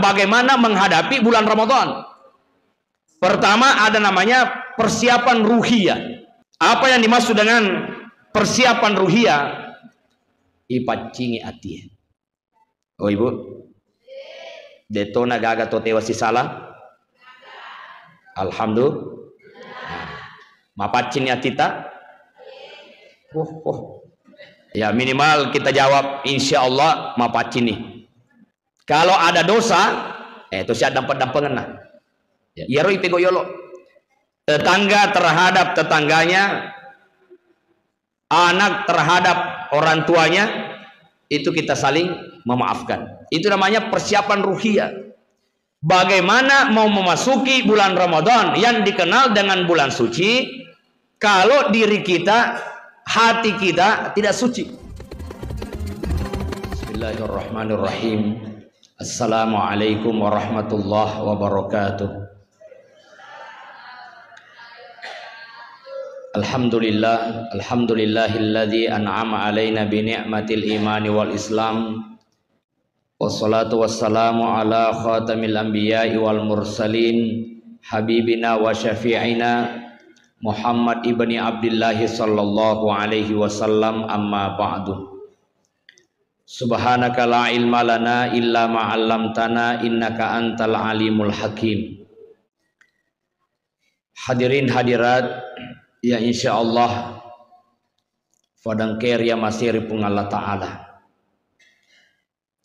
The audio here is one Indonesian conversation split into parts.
bagaimana menghadapi bulan Ramadan. Pertama ada namanya persiapan ruhiyah. Apa yang dimaksud dengan persiapan ruhiyah? Ipacingi ati. Oh ibu, detona gaga to tewa si salah. Alhamdulillah. Mapacin ya tita. Ya minimal kita jawab insya Allah mapacin nih. Kalau ada dosa, itu sih ada dampak-dampak nah. Ya roi pegoyolo. Tetangga terhadap tetangganya, anak terhadap orang tuanya, itu kita saling memaafkan. Itu namanya persiapan ruhiyah. Bagaimana mau memasuki bulan Ramadan yang dikenal dengan bulan suci, kalau diri kita, hati kita tidak suci. Bismillahirrahmanirrahim. Assalamualaikum warahmatullahi wabarakatuh. Alhamdulillah, alhamdulillahilladzi an'ama alaina bi ni'matil imani wal islam. Wassalatu wassalamu ala khatamil anbiya'i wal mursalin, habibina wa syafi'ina Muhammad ibni Abdullah sallallahu alaihi wasallam, amma ba'du. Subhanaka la ilma lana illa ma 'allamtana innaka antal alimul hakim. Hadirin hadirat ya insyaallah fadang ker ya masih pun Allah Ta'ala.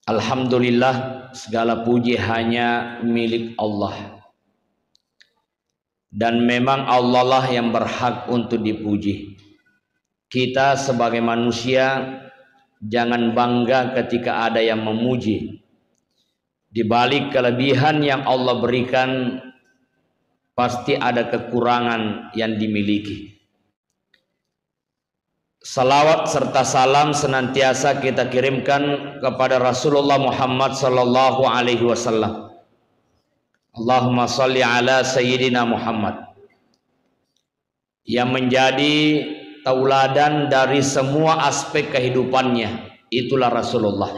Alhamdulillah segala puji hanya milik Allah. Dan memang Allah lah yang berhak untuk dipuji. Kita sebagai manusia jangan bangga ketika ada yang memuji. Di balik kelebihan yang Allah berikan pasti ada kekurangan yang dimiliki. Salawat serta salam senantiasa kita kirimkan kepada Rasulullah Muhammad sallallahu alaihi wasallam. Allahumma salli ala sayyidina Muhammad, yang menjadi tauladan dari semua aspek kehidupannya. Itulah Rasulullah.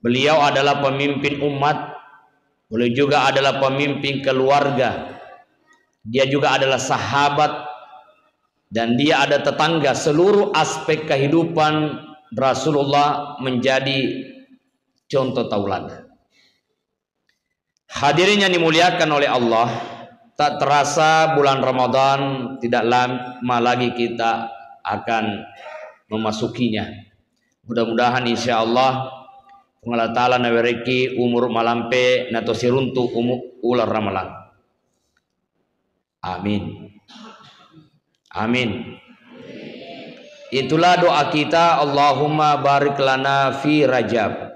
Beliau adalah pemimpin umat, beliau juga adalah pemimpin keluarga, dia juga adalah sahabat, dan dia ada tetangga. Seluruh aspek kehidupan Rasulullah menjadi contoh tauladan. Hadirin yang dimuliakan oleh Allah, tak terasa bulan Ramadan tidak lama lagi kita akan memasukinya. Mudah-mudahan insya Allah Allah Ta'ala nawereki umur malampe nato siruntu ular ramalan. Amin. Amin. Itulah doa kita. Allahumma barik lana fi Rajab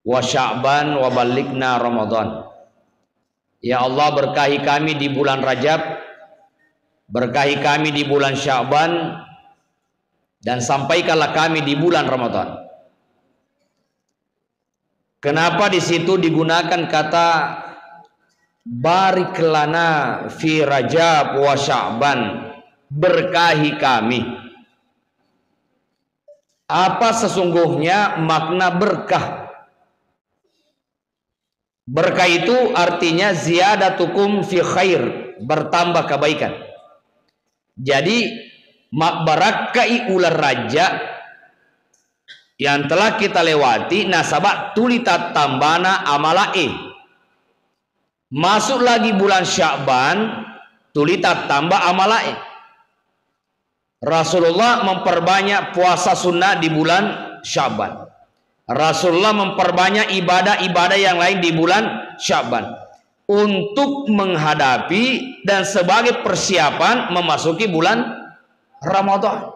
wa Sya'ban wa balikna Ramadan. Ya Allah, berkahi kami di bulan Rajab, berkahi kami di bulan Sya'ban, dan sampaikanlah kami di bulan Ramadan. Kenapa di situ digunakan kata barik lana fi Rajab wa Sya'ban, berkahi kami? Apa sesungguhnya makna berkah? Berkah itu artinya ziyadatukum fi khair, bertambah kebaikan. Jadi barakai ular raja yang telah kita lewati, nasabak tulita tambana amalae. Masuk lagi bulan Sya'ban, tulita tambah amalae. Rasulullah memperbanyak puasa sunnah di bulan Sya'ban. Rasulullah memperbanyak ibadah-ibadah yang lain di bulan Sya'ban untuk menghadapi dan sebagai persiapan memasuki bulan Ramadan.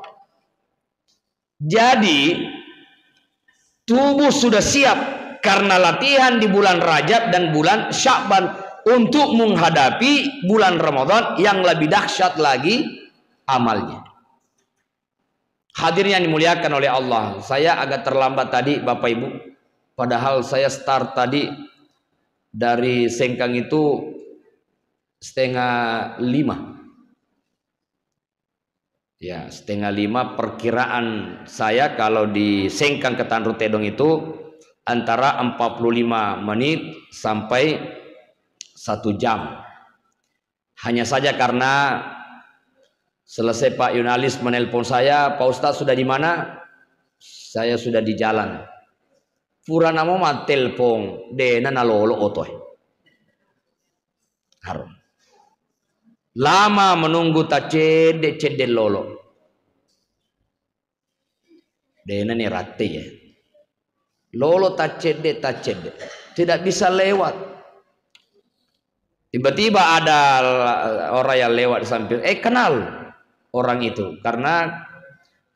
Jadi tubuh sudah siap karena latihan di bulan Rajab dan bulan Sya'ban untuk menghadapi bulan Ramadan yang lebih dahsyat lagi amalnya. Hadirin yang dimuliakan oleh Allah, saya agak terlambat tadi Bapak Ibu, padahal saya start tadi dari Sengkang itu 4:30. Ya, 4:30 perkiraan saya kalau di Sengkang ke Tanru Tedong itu antara 45 menit sampai 1 jam. Hanya saja karena selesai Pak Yunalis menelpon saya, Pak Ustadz sudah di mana? Saya sudah di jalan. Pura namo ma telpon dena nalolo otoy. Harum. Lama menunggu tak cede lolo. Dena ni rati ya. Lolo tak cede. Tidak bisa lewat. Tiba-tiba ada orang yang lewat di samping. Kenal orang itu. Karena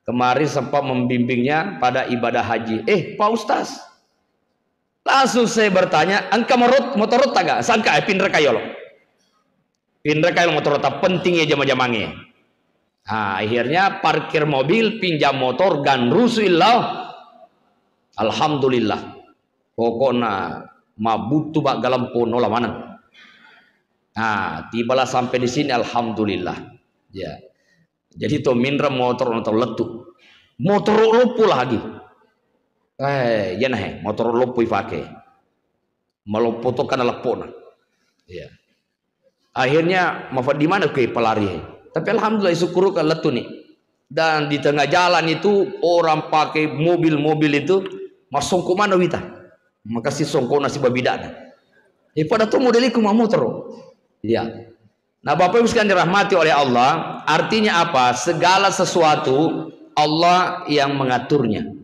kemarin sempat membimbingnya pada ibadah haji. Pak Ustaz. Langsung saya bertanya, angka motor tak? Sangka pindah kayolo. Pindah kayak motor tak pentingnya jama-jamangnya. Nah, akhirnya parkir mobil, pinjam motor, gan rusuillah. Alhamdulillah. Pokoknya mabutu bak galampo nola mana. Nah, tibalah sampai di sini alhamdulillah. Ya. Jadi to mindra motor letu. Motor lupu lagi. Ya nah, motor lupu ifake. Melopotokan lepona. Ya. Akhirnya mafad di mana ke pelari. Tapi alhamdulillah syukur ke letu nih. Dan di tengah jalan itu orang pakai mobil-mobil itu masuk ke mana wita. Makasih songko nasi babidana. Pada tuh modeliku mau motor. Ya. Nah, Bapak Ibu sekalian dirahmati oleh Allah, artinya apa? Segala sesuatu Allah yang mengaturnya.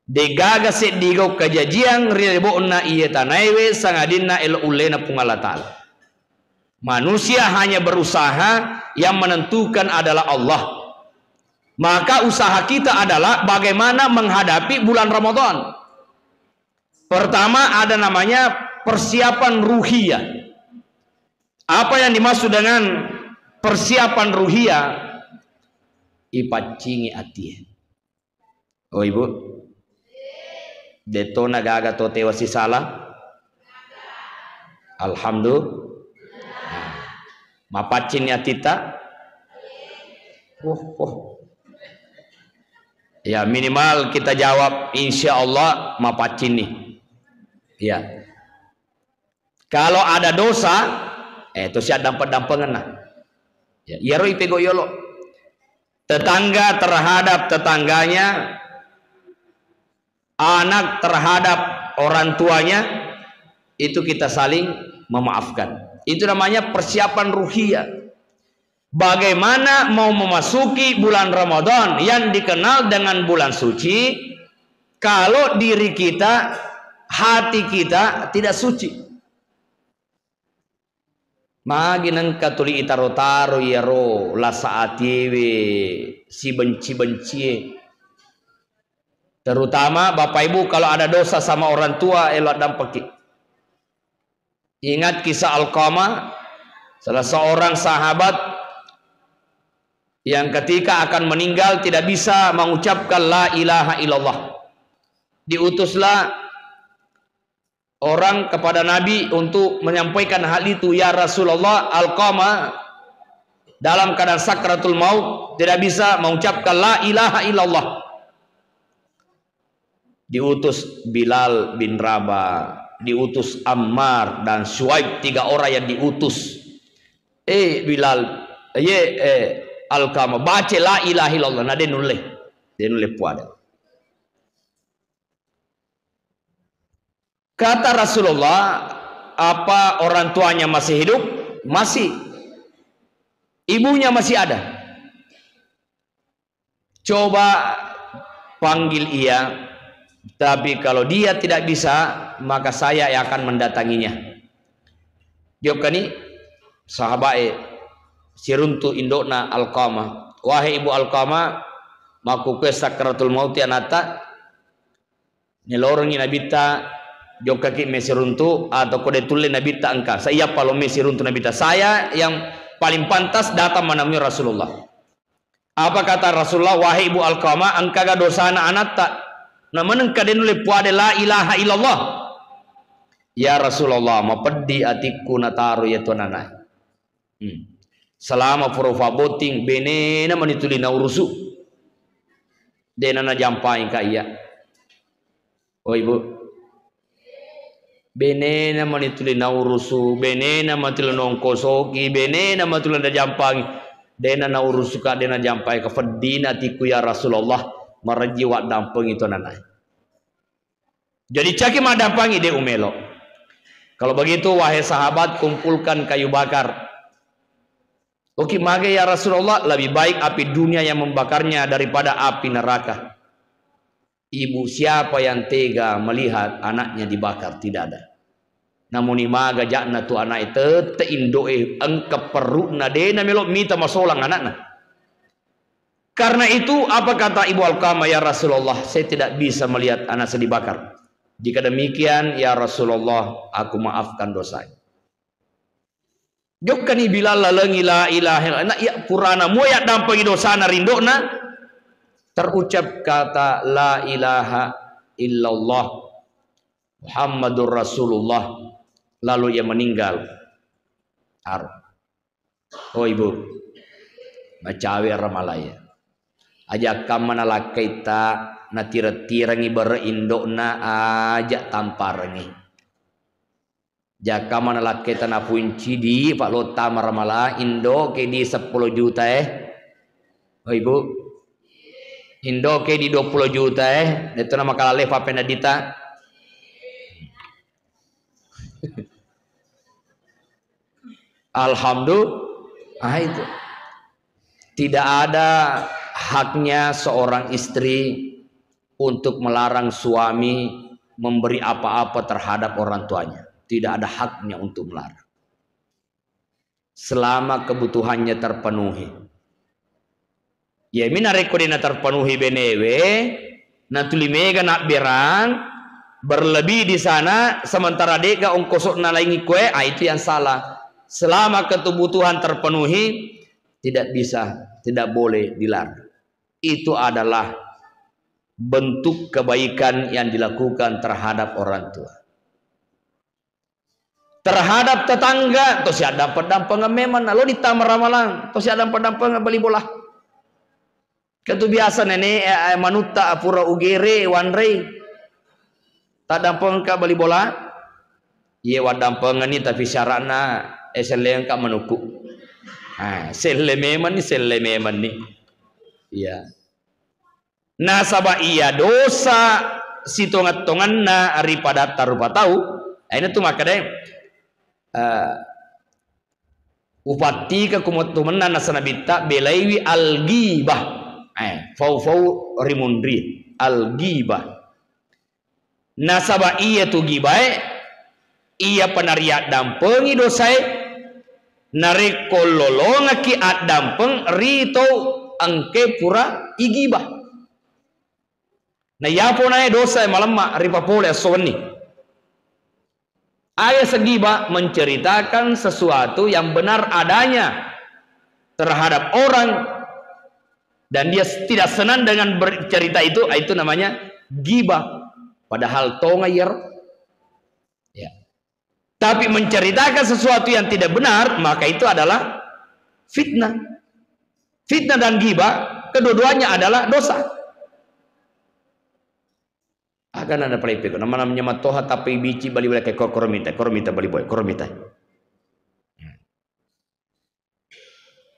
Degaga sedigo kajajian rilebona iya tanaiwe sangadina el ulena pungalatal. Manusia hanya berusaha, yang menentukan adalah Allah. Maka usaha kita adalah bagaimana menghadapi bulan Ramadan. Pertama ada namanya persiapan ruhiyah. Apa yang dimaksud dengan persiapan ruhiyah? Ipacingi ati. Oh Ibu, detona gaga to tewasi salah. Alhamdulillah. Mapacinnya tita. Ya minimal kita jawab insya Allah mapacin nih. Ya. Kalau ada dosa, itu siap dampak-dampangan nah. Ya, yaroi pego yolo. Tetangga terhadap tetangganya, anak terhadap orang tuanya, itu kita saling memaafkan. Itu namanya persiapan ruhiyah. Bagaimana mau memasuki bulan Ramadan yang dikenal dengan bulan suci, kalau diri kita, hati kita tidak suci. Maginang katuli itaro-taro yaro la saatiwe si benci-benci. Terutama Bapak Ibu kalau ada dosa sama orang tua elok dampaki. Ingat kisah Alqamah, salah seorang sahabat yang ketika akan meninggal tidak bisa mengucapkan la ilaha illallah. Diutuslah orang kepada Nabi untuk menyampaikan hal itu. Ya Rasulullah, Alqamah dalam keadaan sakratul maut tidak bisa mengucapkan la ilaha illallah. Diutus Bilal bin Rabah, diutus Ammar dan Syuaib, 3 orang yang diutus. Bilal, Alqamah baca la ilaha illallah. Nah dia nulis puada. Kata Rasulullah, apa orang tuanya masih hidup? Masih. Ibunya masih ada. Coba panggil ia. Tapi kalau dia tidak bisa, maka saya yang akan mendatanginya. Jawab kani sahabat siruntu indokna Alqamah. Wahai ibu Alqamah, maku ke sakratul maut anata nelorong nabita jawab kaki mesiruntu atau kode tulen nabita angka. Saya kalau mesiruntu nabita, saya yang paling pantas datang menemui Rasulullah. Apa kata Rasulullah? Wahai ibu Alqamah, angka dosa anak tak namun kaden oleh puade la ilaha illallah. Ya Rasulullah, ma peddi atiku nataru ya tuanana. Selama furufa boting benena manituli na urusu. Denana jampai ka iya. Oh Ibu, Benena manituli naurusu, benena matuli nongkosoki, benena matuli na jampangi. Dena naurusu ka dena jampai ka fadina tiku ya Rasulullah maraji wa dampeng itu nanai. Jadi caki ma dampangi de umelo. Kalau begitu wahai sahabat kumpulkan kayu bakar. Oke, maka ya Rasulullah lebih baik api dunia yang membakarnya daripada api neraka. Ibu siapa yang tega melihat anaknya dibakar? Tidak ada. Namun imaga jakna tu anak itu teindoe engke perukna dena melok mita masolang anakna. Karena itu apa kata Ibu Alqamah, ya Rasulullah saya tidak bisa melihat anak saya dibakar. Jika demikian ya Rasulullah aku maafkan dosanya. Jokani Bilal lalengi la ilaha illallah ya purana moya dampangi dosana rindona terucap kata la ilaha illallah Muhammadur Rasulullah lalu ia meninggal. Oh ibu macawe ramalaya aja kamana lakaita na tira-tirangi berindokna aja tamparngi jaka mana laki tanah punci di Pak Lota maramala Indo ke di 10 juta oh ibu Indo ke di 20 juta itu nama kalale Pak Penadita Alhamdulillah itu tidak ada haknya seorang istri untuk melarang suami memberi apa-apa terhadap orang tuanya. Tidak ada haknya untuk melarang selama kebutuhannya terpenuhi. Ya mina rekodina terpenuhi benewe natuli mega nak berang berlebih di sana sementara deka ongkosok nalangi kue itu yang salah. Selama kebutuhan terpenuhi tidak bisa, tidak boleh dilarang. Itu adalah bentuk kebaikan yang dilakukan terhadap orang tua. Terhadap tetangga to si ada pedampengan memang lo ditambah ramalan to si ada pedampengan beli bola ketu biasa nenek manuta apura ugere wanrei tak dampeng ka beli bola iya wadampengan ni tapi syaratna seleng ka menuku selle memang ni iya nasaba iya dosa sitongat-tonganna daripada tarupa tahu ini tuh maka deh upati ka kumutumenan nasana bitta belaiwi al-ghibah fau rimundri al-ghibah nasaba iya tu gibae iya penariat dampengi dosai narekololonga ki ad dampeng rito angke pura igibah na yapo nae dosa malam mak ripapole sowani. Ayat segibah menceritakan sesuatu yang benar adanya terhadap orang dan dia tidak senang dengan bercerita itu namanya gibah. Padahal tongayer ya. Tapi menceritakan sesuatu yang tidak benar maka itu adalah fitnah. Fitnah dan gibah kedua-duanya adalah dosa. Akan ada pelipik nama namanya matoha tapi bici bali bali kayak koromita bali boy koromita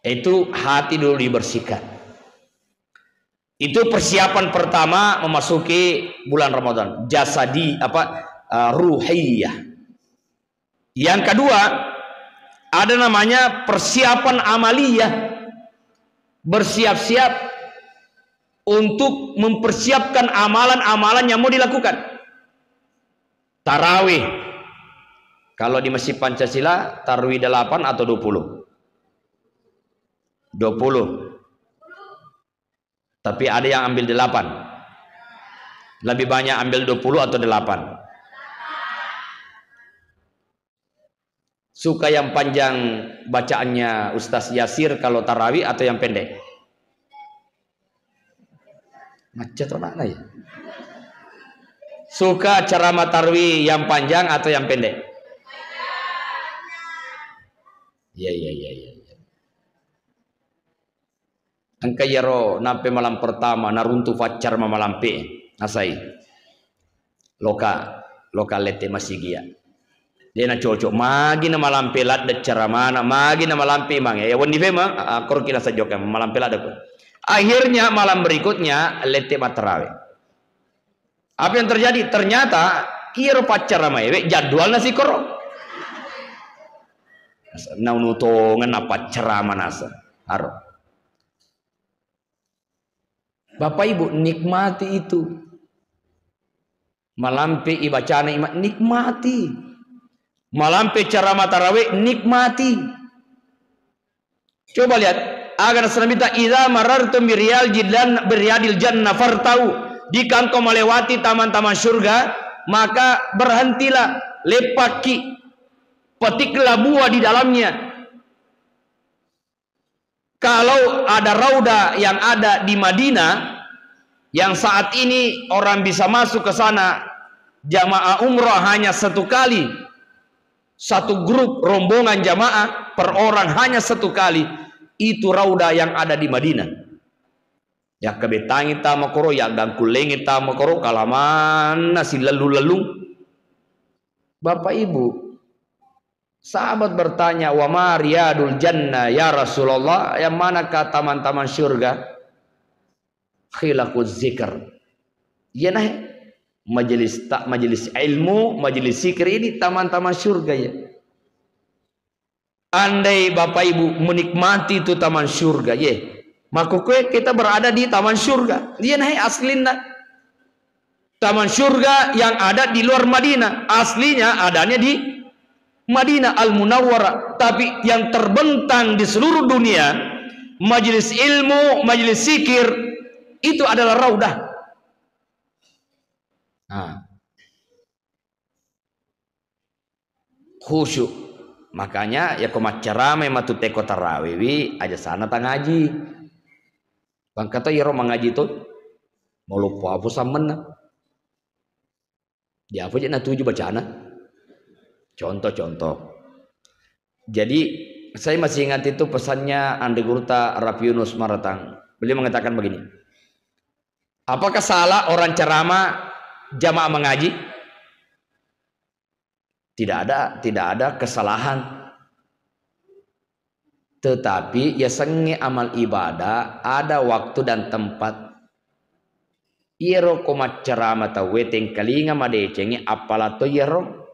itu hati dulu dibersihkan. Itu persiapan pertama memasuki bulan Ramadan jasadi ruhiyah. Yang kedua ada namanya persiapan amaliyah bersiap-siap untuk mempersiapkan amalan-amalan yang mau dilakukan. Tarawih. Kalau di Masjid Pancasila, tarawih 8 atau 20? 20. Tapi ada yang ambil 8. Lebih banyak ambil 20 atau 8. Suka yang panjang bacaannya Ustaz Yasir kalau tarawih atau yang pendek? Macet orang ya. Suka ceramah tarwi yang panjang atau yang pendek? Iya. Angka yaro nampe malam pertama naruntu facar mamalampe nasai. Loka lete masih gia. Dia na cocok magi na malampelat de ceramana, magi na malampe mang ya woni fema akor kina sajoka malampelat de. Akhirnya malam berikutnya lete matarawe. Apa yang terjadi? Ternyata kira pacar sama ewe jadwal nasi koro. Naunutongan apa ceramah nasa haro. Bapak Ibu nikmati itu. Malampe ibacana imat nikmati. Malampe ceramah tarawih nikmati. Coba lihat, agar senamita idza marartum biryadil jannah fartau. Jika engkau melewati taman-taman surga, maka berhentilah, lepaki, petiklah buah di dalamnya. Kalau ada rauda yang ada di Madinah, yang saat ini orang bisa masuk ke sana, jamaah umrah hanya satu kali, satu grup rombongan jamaah per orang hanya satu kali, itu rauda yang ada di Madinah. Ya kebetangi tamakoro, ya gangkulengi tamakoro, kalaman nasi lalu-lalu. Bapak Ibu, sahabat bertanya, wa ma riyadul jannah ya Rasulullah, yang manakah taman-taman surga? Khilaquz zikr. Ya nah, majelis ilmu, majelis zikir ini taman-taman surga ya. Andai Bapak Ibu menikmati itu taman surga ya, maka kita berada di taman surga. Dia nah aslinya taman surga yang ada di luar Madinah, aslinya adanya di Madinah Al-Munawwarah, tapi yang terbentang di seluruh dunia majelis ilmu, majelis zikir itu adalah raudah. Nah, khusyuk. Makanya ya komat ceramah matu teko tarawih aja sana tang ngaji. Bang kata ya romang ngaji itu mau lupa apa samena. Dia apa je na tuju bacana. Contoh-contoh. Jadi saya masih ingat itu pesannya Andi Gurta Arab Yunus Maratang. Beliau mengatakan begini. Apakah salah orang ceramah jamaah mengaji? Tidak ada kesalahan. Tetapi ya sengi amal ibadah ada waktu dan tempat. Iro komat ceramah ta weteng kalinga madecengi apalato iro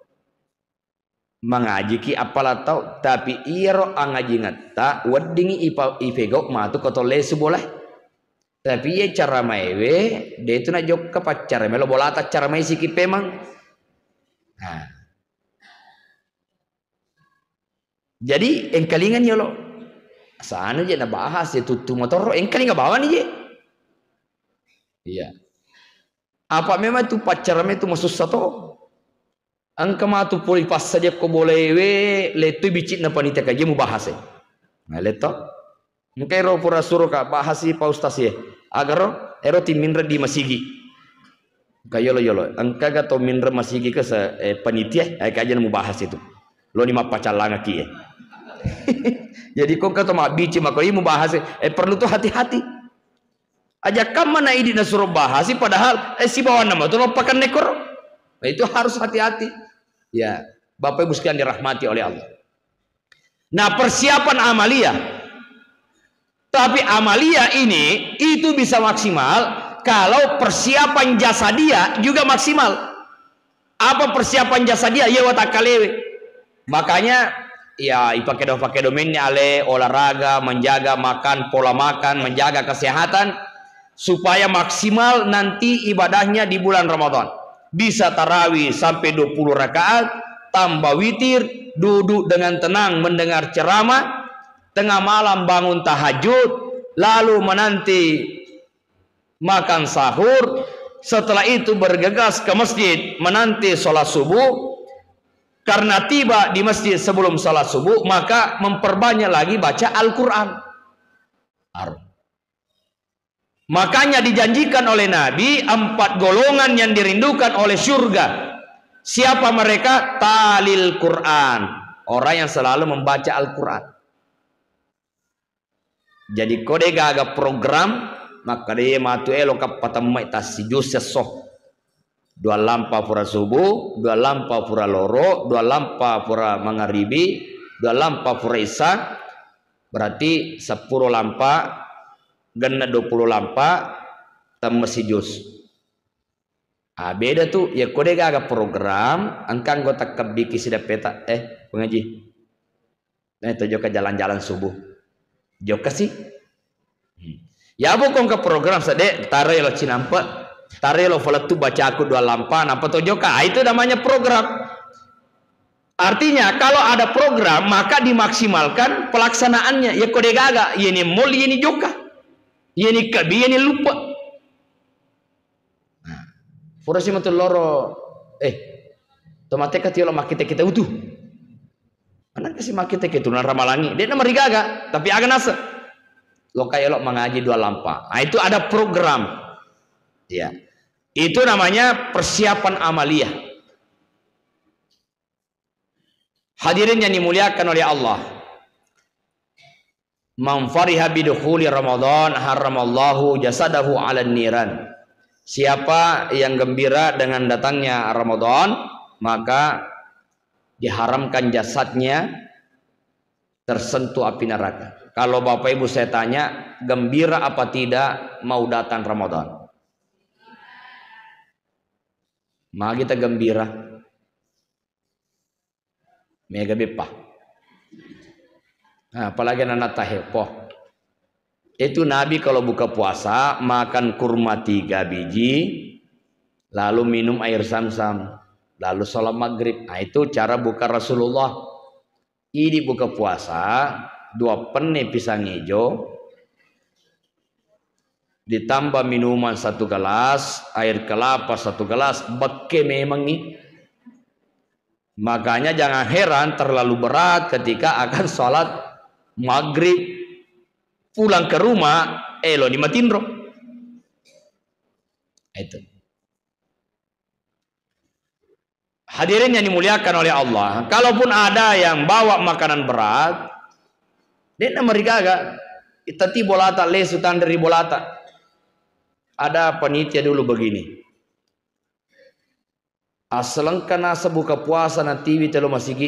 mengaji ki apalato, tapi iro angaji ngata weddingi ifegok matu kotole boleh. Tapi ye cara maewe de itu na jok ka pacar melo bolata cara mai siki pemang. Nah. Jadi engkalingan ya lo. Sana je na bahas itu tu motor engkalinga bawa nih je. Iya. Apa memang itu pacar me itu maksud satu? Angka matu poli pas saja ko boleh we letu bicit na panitia kaje mu bahas eh. Nah leto. Mungkin ro pura suruh ka bahas si pa ustaz ye. Agar ero ti minre di masigi. Kayo lo. Angka ga to minre masigi ke panitia kaje mu bahas itu. Lo ni mapacalanga ki eh. Jadi kok kata mak bici mak mau bahas perlu tuh hati-hati. Aja kam mana ini suruh bahas padahal si bawah nama tuh lompakan nekor. Nah, itu harus hati-hati. Ya, Bapak Ibu sekalian dirahmati oleh Allah. Nah, persiapan amalia. Tapi amalia ini itu bisa maksimal kalau persiapan jasa dia juga maksimal. Apa persiapan jasa dia? Ya watakalewe. Makanya ya pakai domainnya ale olahraga, menjaga makan, pola makan, menjaga kesehatan supaya maksimal nanti ibadahnya di bulan Ramadan. Bisa tarawih sampai 20 rakaat, tambah witir, duduk dengan tenang mendengar ceramah, tengah malam bangun tahajud, lalu menanti makan sahur, setelah itu bergegas ke masjid menanti sholat subuh. Karena tiba di masjid sebelum salat subuh, maka memperbanyak lagi baca Al-Quran. Makanya dijanjikan oleh Nabi 4 golongan yang dirindukan oleh surga. Siapa mereka? Talil Quran. Orang yang selalu membaca Al-Quran. Jadi kode gaga program, maka dia matu elo kapatamai tasijus sesoh. Dua lampa pura subuh, dua lampa pura loro, dua lampa pura magharibi, dua lampa pura isya. Berarti 10 lampa genna 20 lampa tamasi jus. Beda tuh ya kode gaga program angkan gota kebiki sida peta pengaji. Nah itu joka jalan-jalan subuh. Joka sih. Ya bukan ke program sade tare lo cinampa. Tare lo falatu baca aku 2 lampa napa to joka. Itu namanya program. Artinya kalau ada program maka dimaksimalkan pelaksanaannya. Ya kode gaga ini mul ini joka. Ini kabi ini lupa. Furasi matul loro tomate katio lo makite kita utuh. Anak kasih makite kita tunan ramalangi. Dia nama rigaga tapi agan asa. Lo kayak lo mengaji 2 lampa. Nah, itu ada program. Ya. Itu namanya persiapan amaliyah. Hadirin yang dimuliakan oleh Allah. Man fariha bidukhuli Ramadan haramallahu jasadahu 'alan niran. Siapa yang gembira dengan datangnya Ramadan, maka diharamkan jasadnya tersentuh api neraka. Kalau Bapak Ibu saya tanya, gembira apa tidak mau datang Ramadan? Maka kita gembira. Mega bepah. Nah, apalagi anak tahepoh. Itu Nabi kalau buka puasa makan kurma 3 biji, lalu minum air zam-zam, lalu sholat maghrib. Nah, itu cara buka Rasulullah. Ini buka puasa 2 penne pisang hijau, ditambah minuman 1 gelas, air kelapa 1 gelas, beke memang nih. Makanya jangan heran terlalu berat ketika akan sholat maghrib, pulang ke rumah, lo di matindro. Itu. Hadirin yang dimuliakan oleh Allah, kalaupun ada yang bawa makanan berat, dia merigaga, itati bolata lesu tanderi bolata. Ada panitia dulu begini. Asalkan nasa buka puasa nanti telo masigi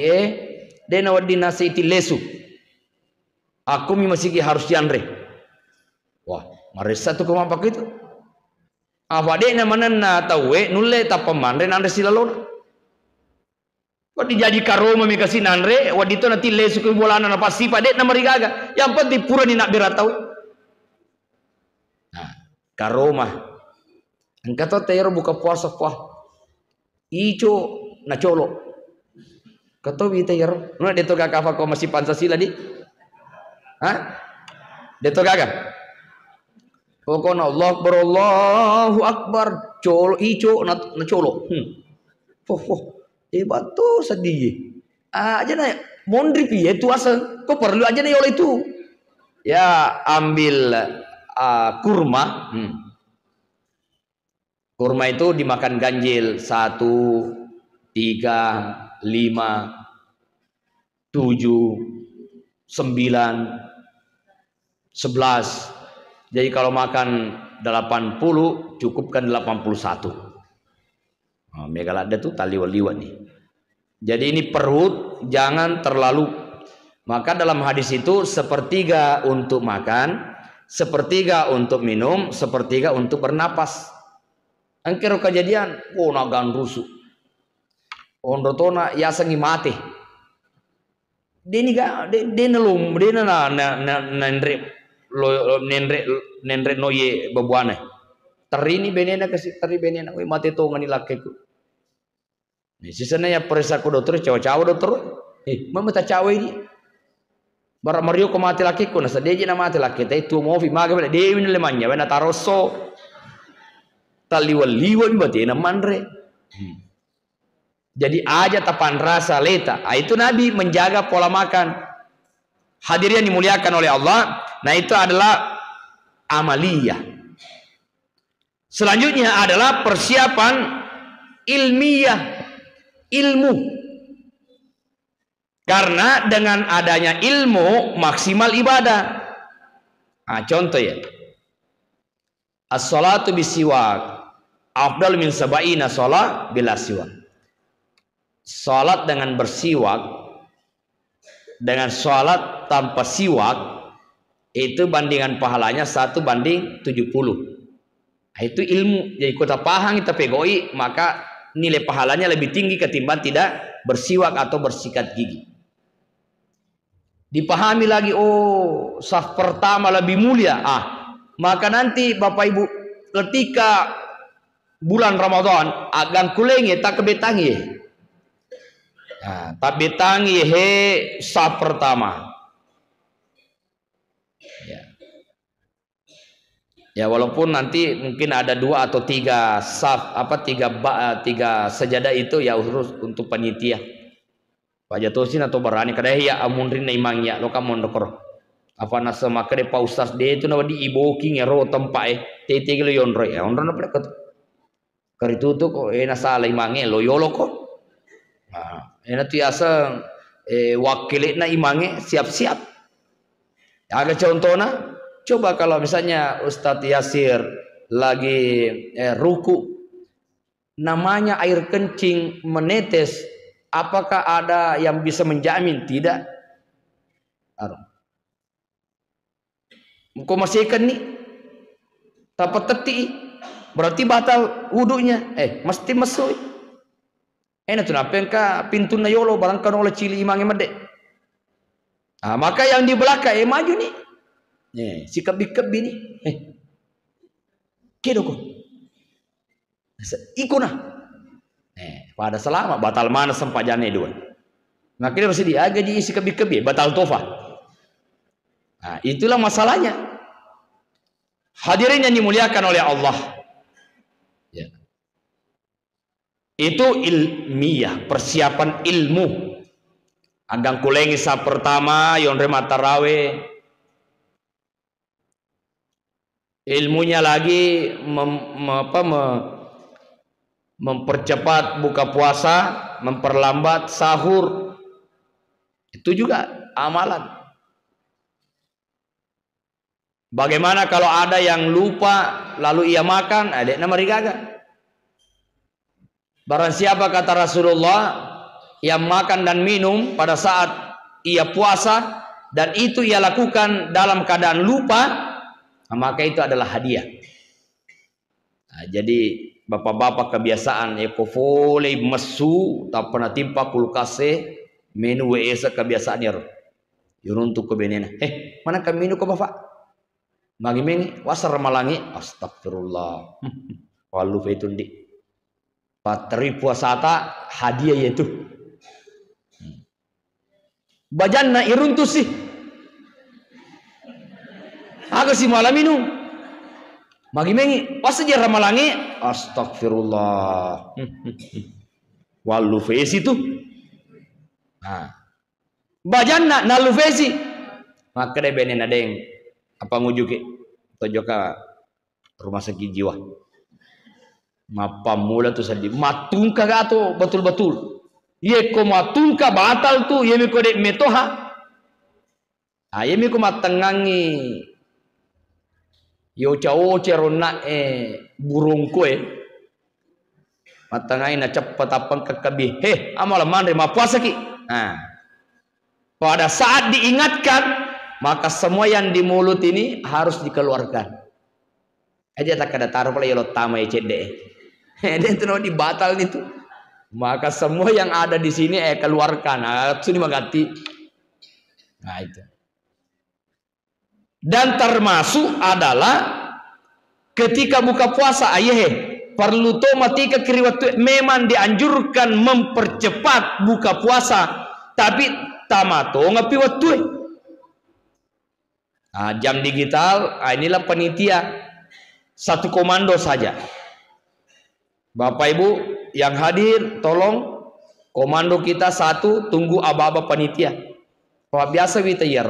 dena wadi nasi iti lesu. Aku mi masigi harus dianre. Wah, marisa tu kumampak itu. Apa dena manana tawe nulle tapamandre nandre silalona. Wadi jadi karoma mi kasih nandre wadi to nanti lesu ke bolana na pasti pade na marigaga. Yang penting pura ni nak beratau. Nah, karoma. Engkau tahu tayar buka puasa puah. Ijo na colo. Kata kita tayar. Nuna deto gaga apa kau masih Pancasila di? Hah? Deto gaga. Pokoknya Allahu Akbar. Colo ijo na colo. Hebat tuh sedih. Aja na mondri piye itu asal. Kau perlu aja na yolo itu. Ya ambil kurma. Kurma itu dimakan ganjil 1, 3, 5, 7, 9, 11. Jadi kalau makan 80 cukupkan 81. Megalada tuh taliwat-liwat nih. Jadi ini perut jangan terlalu. Maka dalam hadis itu 1/3 untuk makan, 1/3 untuk minum, 1/3 untuk bernapas. Angker kejadian, nagan rusuh. Ondotona yasangi mati. Deni ga dena lum dena nendre noye babuane. Terini benena kasih teri benena we mati to ngani lakeku. Ni sisana ya perisa ko dokter cawa-cawa dokter. Mama ta cawa ini. Bara Mario ko mati lakeku na sadeje na mati laketa itu mo fi maga bela dewi ni lemanya bena taroso. Taliwal-liwal berarti namandre. Jadi aja tapan rasa leta. Itu Nabi menjaga pola makan. Hadirin dimuliakan oleh Allah. Nah itu adalah amaliyah. Selanjutnya adalah persiapan ilmiah, ilmu. Karena dengan adanya ilmu maksimal ibadah. Contoh ya. As-salatu bisiwak. afdal min sab'ina shalah bila siwak. Salat dengan bersiwak dengan salat tanpa siwak itu bandingan pahalanya 1:70. Nah, itu ilmu. Jadi kita paham, kita pegoi, maka nilai pahalanya lebih tinggi ketimbang tidak bersiwak atau bersikat gigi. Dipahami lagi, oh saf pertama lebih mulia. Maka nanti Bapak Ibu ketika bulan Ramadan agang kulengi tak kebetangi. Nah, tak betangi saf pertama. Ya walaupun nanti mungkin ada 2 atau 3 saf tiga sejadah itu ya urus untuk panitia. Pak Jatusin atau berani kadang ya amunrin na imangnya lo kamu ndokor. Apa nasa makade pa ustaz de itu nawa di iboking ero tempat tete lo yonro ya onro na pleket. Karitu tu ko nasa imangnya lo yolo ko. Nah, nanti asa wakil na imangnya siap-siap. Ada contohnya, coba kalau misalnya Ustadz Yasir lagi ruku, namanya air kencing menetes, apakah ada yang bisa menjamin? Tidak. Kau masih ikan nih, tapi teti, berarti batal wudunya. Mesti masuk. Enak tuh napengka pintu na yolo barangkan oleh cili imangnya mede. Maka yang di belakang maju nih. Si kebi-kebi nih. Kido kok. Ikut nah. Pada selama batal mana sempajane dua. Makanya harus diaga di isi kebi-kebi batal tofa. Nah, itulah masalahnya. Hadirin yang dimuliakan oleh Allah. Ya. Itu ilmiah, persiapan ilmu. Agang kulengi sa pertama yon remata rawe. Ilmunya lagi mempercepat buka puasa, memperlambat sahur. Itu juga amalan. Bagaimana kalau ada yang lupa lalu ia makan, adek nama rigaga. Barang siapa kata Rasulullah yang makan dan minum pada saat ia puasa dan itu ia lakukan dalam keadaan lupa, maka itu adalah hadiah. Jadi bapak-bapak kebiasaan ekofole mesu tak pernah timpa kulkase menu esa kebiasaan ya yuruntuk kebenena. Mana kami menu ke bapak? Magi mengi wasar malangi astagfirullah. Walu feitundi. Patri puasata hadiah yaitu. Bajanna iruntus sih. Aga si malam minum. Magi mengi wasaja ramalangi astagfirullah. Walu fesi tu. Bajanna nalu fesi. Maka de benen adeng apa ngujuki tojoka rumah sakit jiwa. Mapa mula tu sadi matungka gato betul-betul. Ye ko matungka batal tu ye mi ko de metoha. Ye mi ko matengangi. Yo cao cerona burung koe. Matengangi na cepat apang kekabi. Amal mandre ma puasa ki. Pada saat diingatkan maka semua yang di mulut ini harus dikeluarkan. Aja tak ada taruh pala yolo tamai cede. Dia itu dibatal itu. Maka semua yang ada di sini keluarkan. Sini mengganti. Nah itu. Dan termasuk adalah ketika buka puasa perlu tomatika kiriwatu memang dianjurkan mempercepat buka puasa. Tapi tamato ngapi waktu. Jam digital inilah panitia satu komando saja. Bapak Ibu yang hadir tolong komando kita satu tunggu aba-aba panitia. Kalau biasa kita ya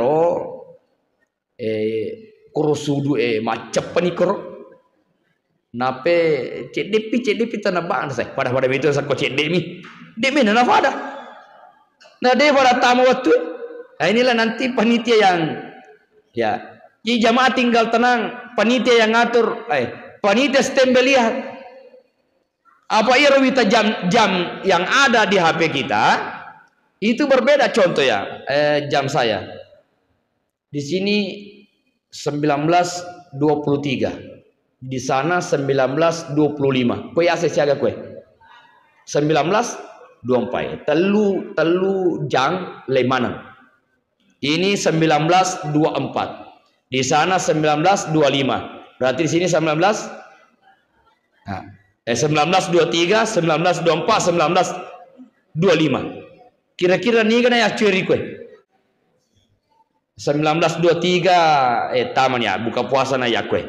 kurusudu macep panikro. Nape cedep tanabang saya pada itu saya cedep demi nana pada. Nah dia pada tamu waktu. Inilah nanti panitia yang ya, jamaah tinggal tenang, panitia yang ngatur, panitia stembel lihat. Apa iya wita jam yang ada di HP kita itu berbeda. Contoh ya, jam saya di sini 19.23, di sana 19.25. Kue ase siaga kue 19.24. Telu jam lemana. Ini 19.24. Di sana 19.25. Berarti di sini 19. Nah, 19.23, 19.24, 19.25. Kira-kira nih kan ya curi kue. 19.23 taman ya buka puasa na ya kue.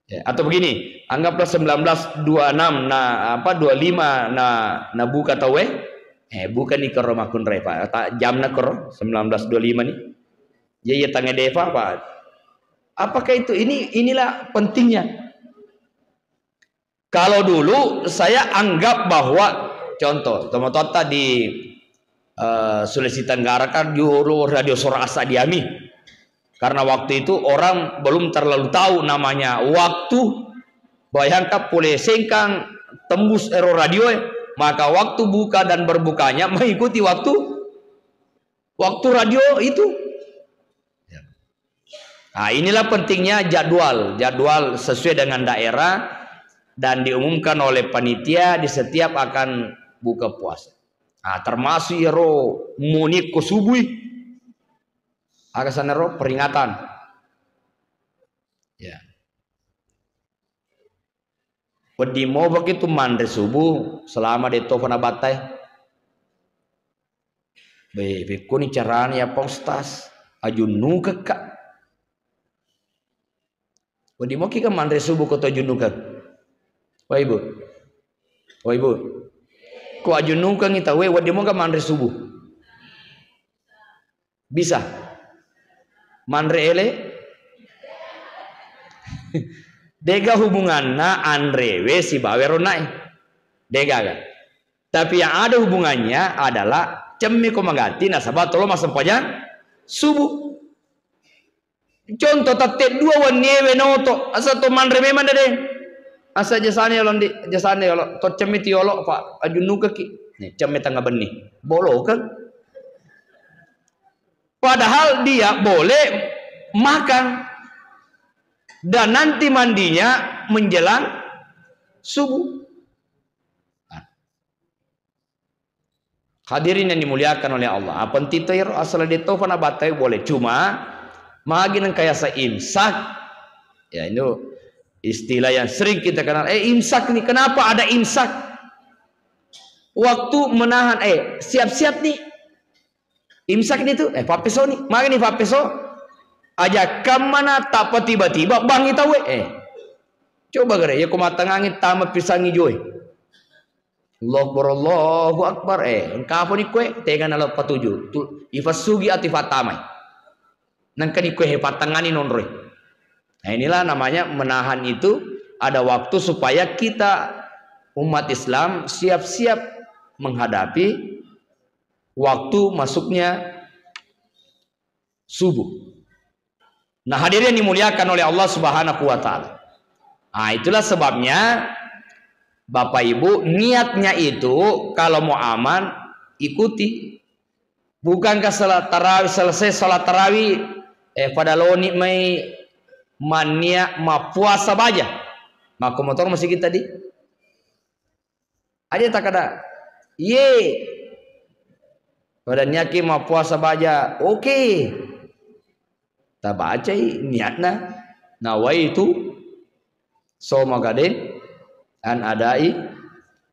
Ya, atau begini, anggaplah 19.26 na 25 na buka tawe. Bukan nih ke rumah kun repa. Jam na kor 19.25 nih. Ya tangga deva apa? Apakah itu? Inilah pentingnya. Kalau dulu saya anggap bahwa contoh teman-teman tadi Sulawesi Tenggara kan juru radio Suara Asa Diami, karena waktu itu orang belum terlalu tahu namanya waktu. Bayangkan boleh sengkang tembus ero radio, maka waktu buka dan berbukanya mengikuti waktu radio itu. Nah, inilah pentingnya jadwal sesuai dengan daerah dan diumumkan oleh panitia di setiap akan buka puasa. Nah, termasuk ero munik ko subuh agak sanero peringatan. Ya. Wedi mau begitu mandre subuh selama di tofana batai. Be kuni caranya ya postas ajun nuka kak. Wedi mau kika mandre subuh ko ajun nuka. Wah ibu. Ko ajun nuka ngita we wedi mau ka mandre subuh. Bisa. Mandre ele. Dega hubungan na andre we si bawero nai. Dega kan. Tapi yang ada hubungannya adalah cemi ko magati na sabat tolo masampanya subuh. Contoh tate dua waniewe noto asa to mandre memang dede. Asa jasane yolon to cemi ti yolo pak ajunu ki. Nih cemi tangga benih. Bolo kan. Padahal dia boleh makan dan nanti mandinya menjelang subuh. Hadirin yang dimuliakan oleh Allah. Apa titoir asal de tofana batai boleh, cuma magin yang kaya sa imsak. Ya itu istilah yang sering kita kenal. Imsak nih, kenapa ada imsak? Waktu menahan siap-siap nih. Imsak nih tuh papeso nih. Magin nih papeso aja kemana tak tiba-tiba bang kita coba gara ya kumatangangin tamat pisangi joy. Allahu akbar engkau ni kue tega nalo patuju tu ifasugi atifatamai nangkani kue hepatangani nonroy. Nah inilah namanya menahan itu. Ada waktu supaya kita umat Islam siap-siap menghadapi waktu masuknya subuh. Nah hadirin dimuliakan oleh Allah Subhanahu wa taala. Nah itulah sebabnya Bapak Ibu, niatnya itu kalau mau aman ikuti. Bukankah salat tarawih selesai salat tarawih pada loni mai mania ma puasa baja. Maka motor masih kita di. Ada tak ada. Ye. Pada nyaki ma puasa baja. Oke. Tak baca niatna nawaitu soma gadin an adai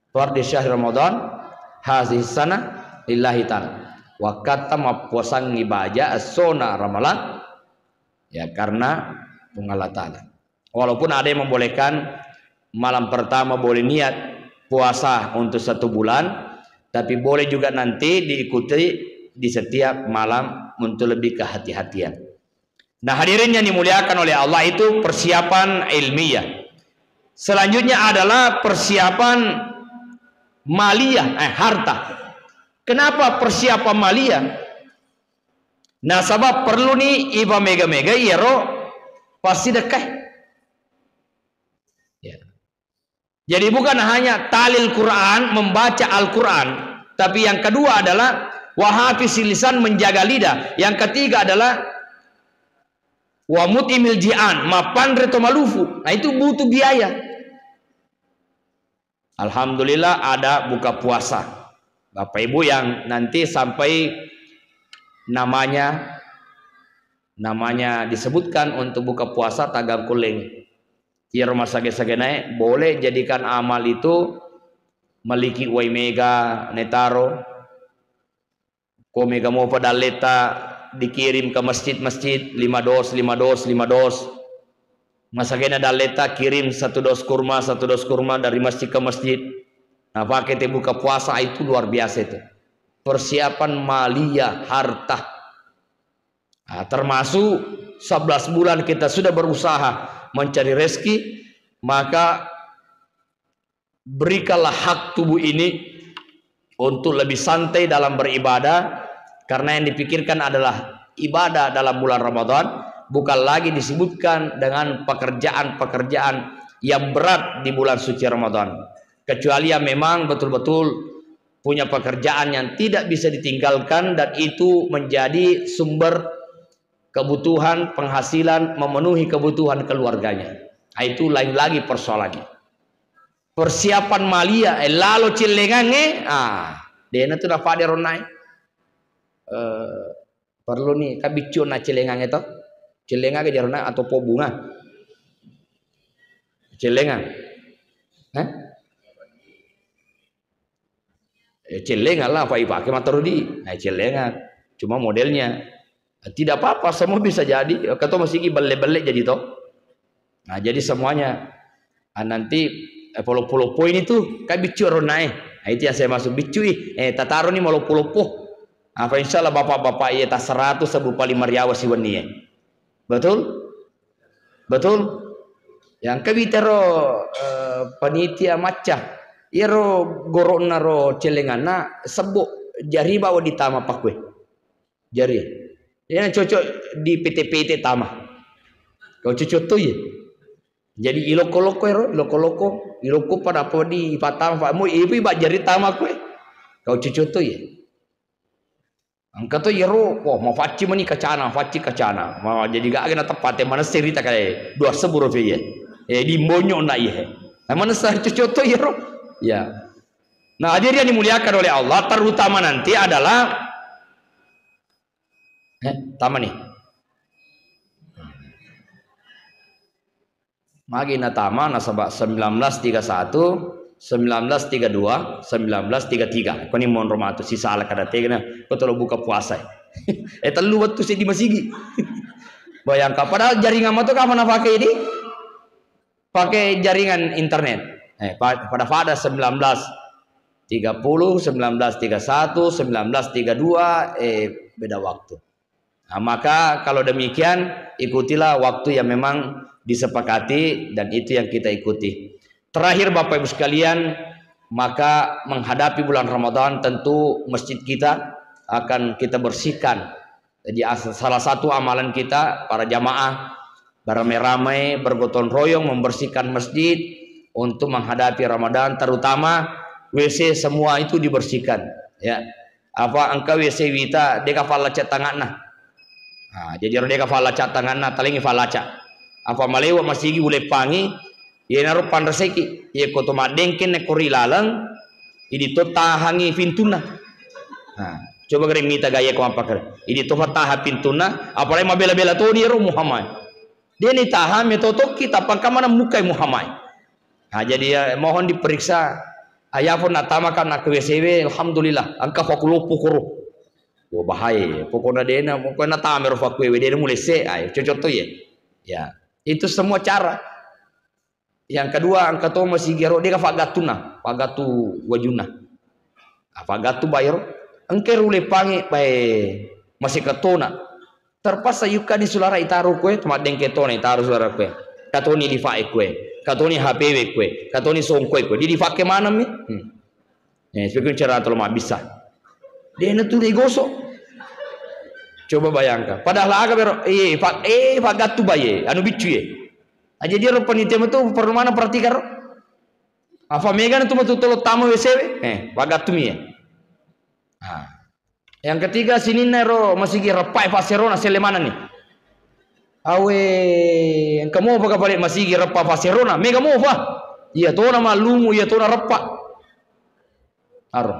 fardi syahr Ramadan hazihi sana lillahi ta'ala wa katama puasang ibaja sona ramalan ya karena Allah Ta'ala. Walaupun ada yang membolehkan malam pertama boleh niat puasa untuk 1 bulan, tapi boleh juga nanti diikuti di setiap malam untuk lebih kehati-hatian. Nah hadirin yang dimuliakan oleh Allah, itu persiapan ilmiah. Selanjutnya adalah persiapan maliyah, harta. Kenapa persiapan maliyah? Nah sebab perlu nih iba mega-mega iro pasti dekah. Ya. Jadi bukan hanya talil Quran, membaca Al-Quran, tapi yang kedua adalah wahafizil lisan, menjaga lidah. Yang ketiga adalah wa mutimil ji'an, mapan reto malufu. Nah itu butuh biaya. Alhamdulillah ada buka puasa. Bapak Ibu yang nanti sampai namanya disebutkan untuk buka puasa tagang kuling. Ya rumah sage-sage naik boleh jadikan amal itu meliki wai mega netaro ko mega mau pada leta dikirim ke masjid-masjid 5 dos masagena daleta kirim 1 dos kurma dari masjid ke masjid. Nah pakai buka puasa itu luar biasa itu persiapan malia harta. Nah, termasuk 11 bulan kita sudah berusaha mencari rezeki, maka berikanlah hak tubuh ini untuk lebih santai dalam beribadah, karena yang dipikirkan adalah ibadah dalam bulan Ramadan, bukan lagi disebutkan dengan pekerjaan-pekerjaan yang berat di bulan suci Ramadan, kecuali yang memang betul-betul punya pekerjaan yang tidak bisa ditinggalkan dan itu menjadi sumber kebutuhan penghasilan, memenuhi kebutuhan keluarganya. Nah, itu lain lagi persoalannya. Persiapan malia lalu cilengannya dia itu dapat dia ronai perlu nih kabicu na cilengang itu cilengang dia ronai atau po bunga cilengang cilengan lah Pak Ipa kematerudi. Nah cilengan cuma modelnya tidak apa-apa, semua bisa jadi. Kata masih balik-balik jadi toh. Nah, jadi semuanya nanti polo-polo poin itu kayak bicu ronai. Nah, itu yang saya masuk bicu tataro nih mau polo po. Apa insyaallah bapak-bapak iya tas 100 sebupa 5 riawa si weni. Betul? Betul? Yang kebitero panitia maca. Iro gorona ro celengana sebuk jari bawa ditama pak gue. Jari. Yang cocok di PT-PT tamah. Kau cocok tuh ya. Jadi iloko-loko iloko pada apa di patama pak mu ibu bak jari tamah kue. Kau cocok tuh ya. Angkat tuh yero, wah mau faci mani kacana, mau jadi gak kena tepat mana cerita kayak 2 seburu ya. Di monyo na iya. Mana sah cocok tuh yero. Ya. Nah, hadirin yang dimuliakan oleh Allah, terutama nanti adalah tama nih. Magi na tama nasaba 1931, 1932, 1933. Kau ni mon romato si salah kada tegna. Kau tolong buka puasa. Telu waktu si di masigi. Bayangkan padahal jaringan motor kapan pakai ini? Pakai jaringan internet. Pada 1930, 1931, 1932 beda waktu. Nah, maka kalau demikian ikutilah waktu yang memang disepakati dan itu yang kita ikuti. Terakhir Bapak Ibu sekalian, maka menghadapi bulan Ramadan tentu masjid kita akan kita bersihkan. Jadi salah satu amalan kita para jamaah beramai-ramai bergotong royong membersihkan masjid untuk menghadapi Ramadan, terutama WC semua itu dibersihkan ya. Apa angka WC wita deka falaca tanganna. Nah, jadi rodeka falaca tanganna talingi falaca. Apa malewa masigi ule pangi ye naruh pandreseki ye koto madengken ne korilalang idi to tahangi pintuna. Nah, coba kare mita gaya ko apa kare. Idi to taha pintuna apalagi mabela-bela to ni ro Muhammad. Dia ni taha metoto kita pangkamana mukai Muhammad. Nah, jadi ya, mohon diperiksa. Ayah pun nak tamakan nak WCW, alhamdulillah. Angka fakulo pukuru. Wah bahaya. Pokoknya dia nak, pokoknya tamer fakwe dia mulai se. Ayo cocok tu ya. Ya, itu semua cara. Yang kedua angka tu masih gero dia fagatuna, fagatu wajuna. Fagatu bayar. Engker ule pangi bae masih ketona. Terpaksa yuka di sulara itaru kue, temat dengketona itaru sulara kue. Katoni di fae kue. Katoni HPW kue, katoni songkoi kue, dia dipakai mana mi? Sebagai cara tolong bisa. Dia itu digosok. Coba bayangkan. Padahal agak bero, fagatu baye, anu bicu ye. Aja dia panitia itu perlu mana perhatikan. Apa megan itu betul tamu WCW? Bagatumi ya. Nah. Yang ketiga sini nero masih repai paserona selemana nih. Awe, kamu apa balik masih repa paserona? Mega mau apa? Iya tuh nama lumu, iya tuh nama repa. Aro.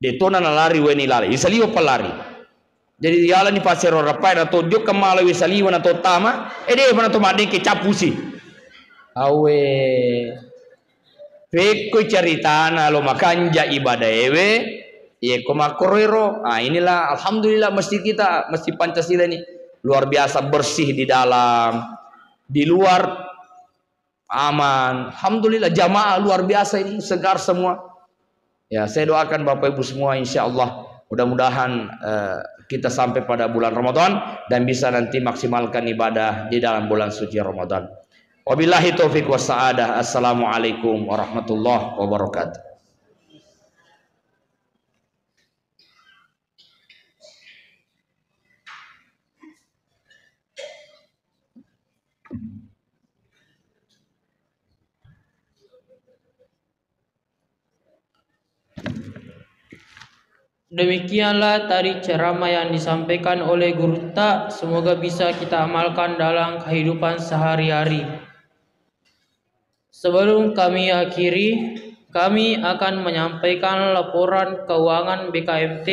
Detona na lari weni lari. Isaliwa palari. Jadi yala ni pasero repa atau dia kemala wisaliwa atau tama. Dia mana tuh madeng ke capusi. Awe. Peko cerita na lo makanja ibadah ewe. Iya komakorero. Ah inilah alhamdulillah masjid kita, masjid Pancasila ini luar biasa bersih di dalam, di luar aman. Alhamdulillah jamaah luar biasa ini segar semua. Ya saya doakan Bapak Ibu semua insya Allah mudah-mudahan kita sampai pada bulan Ramadan dan bisa nanti maksimalkan ibadah di dalam bulan suci Ramadan. Wabillahi taufiq wassa'adah. Assalamualaikum warahmatullahi wabarakatuh. Demikianlah tadi ceramah yang disampaikan oleh Guru Ta. Semoga bisa kita amalkan dalam kehidupan sehari-hari. Sebelum kami akhiri, kami akan menyampaikan laporan keuangan BKMT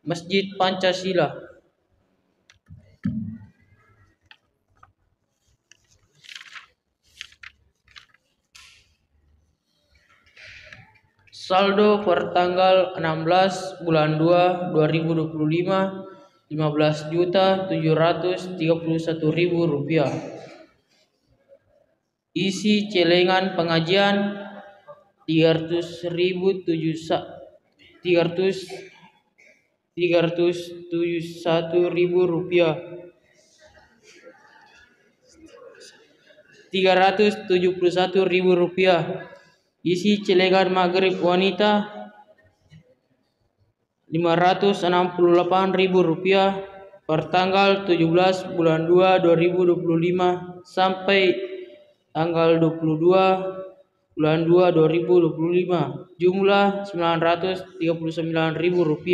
Masjid Pancasila. Saldo per tanggal 16 bulan 2 2025 Rp15.731.000. Isi celengan pengajian Rp300.071. Rp371.000. Isi celengan maghrib wanita Rp568.000 per tanggal 17 bulan 2 2025 sampai tanggal 22 bulan 2 2025. Jumlah Rp939.000.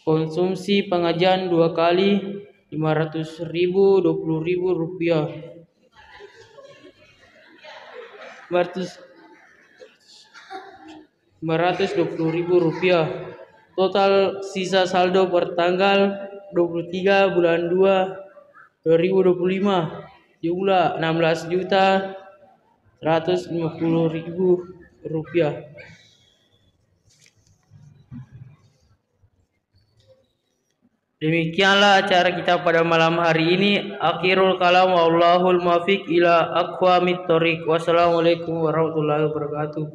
Konsumsi pengajian 2 kali Rp500.000 Rp20.000. Rp520.000. Total sisa saldo per tanggal 23 bulan 2 2025 jumlah Rp16.150.000. Demikianlah acara kita pada malam hari ini. Akhirul kalam wallahul muwaffiq ila aqwamit thoriq. Wassalamualaikum warahmatullahi wabarakatuh.